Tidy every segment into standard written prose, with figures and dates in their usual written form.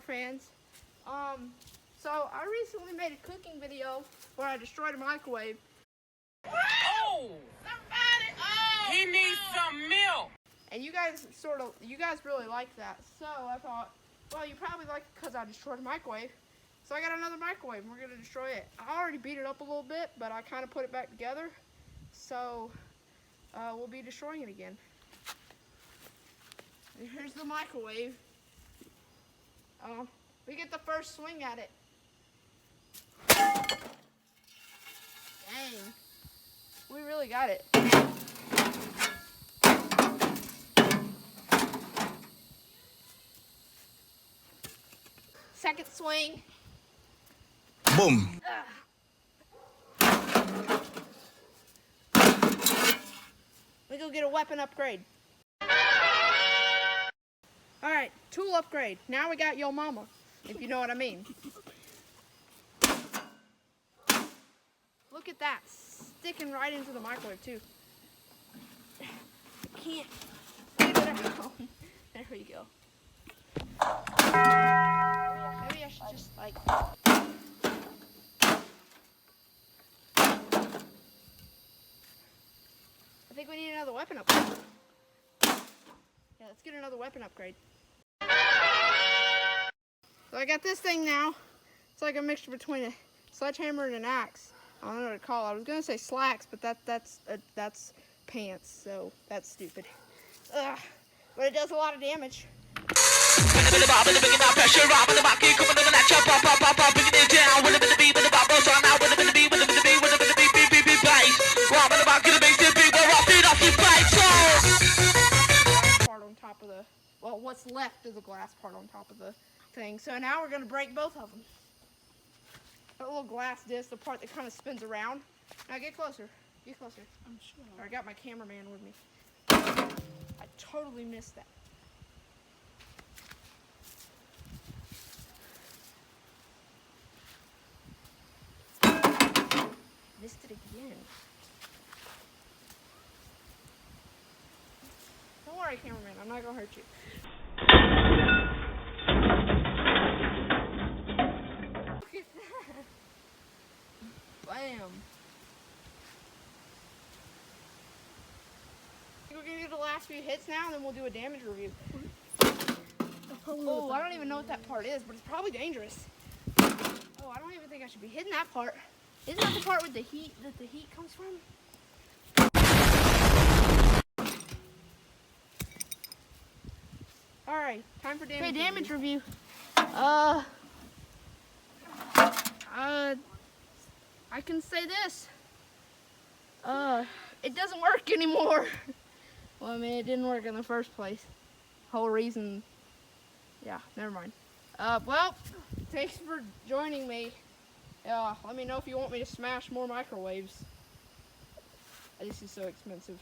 our fans. So I recently made a cooking video where I destroyed a microwave. Oh! Somebody! Oh! He needs some milk! And you guys really liked that. So I thought, well, you probably like it because I destroyed a microwave. So I got another microwave and we're going to destroy it. I already beat it up a little bit, but I kind of put it back together. So we'll be destroying it again. And here's the microwave. We get the first swing at it. Dang. We really got it. Second swing. Boom. We go get a weapon upgrade. Alright, tool upgrade. Now we got Yo Mama, if you know what I mean. Look at that, sticking right into the microwave too. I can't get it out. There we go. Maybe I should just like... I think we need another weapon upgrade. Yeah, let's get another weapon upgrade. So I got this thing now. It's like a mixture between a sledgehammer and an axe. I don't know what to call it. I was gonna say slacks, but that's pants, so that's stupid. But it does a lot of damage. Part on top of the, well, what's left of the glass part on top of the thing. So now we're gonna break both of them. That little glass disc, the part that kind of spins around. Now get closer. Get closer. I'm sure. I got my cameraman with me. I totally missed that. Missed it again. Don't worry, cameraman. I'm not gonna hurt you. Look at that. Bam. We're gonna do the last few hits now, and then we'll do a damage review. Oh, I don't even know what that part is, but it's probably dangerous. Oh, I don't even think I should be hitting that part. Isn't that the part with the heat that the heat comes from? All right, time for damage. Okay, damage review. I can say this. It doesn't work anymore. Well, I mean, it didn't work in the first place. Whole reason. Yeah, never mind. Well, thanks for joining me. Let me know if you want me to smash more microwaves. This is so expensive.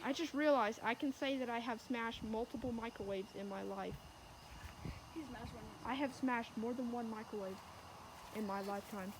I just realized I can say that I have smashed multiple microwaves in my life. He smashed one. I have smashed more than one microwave in my lifetime.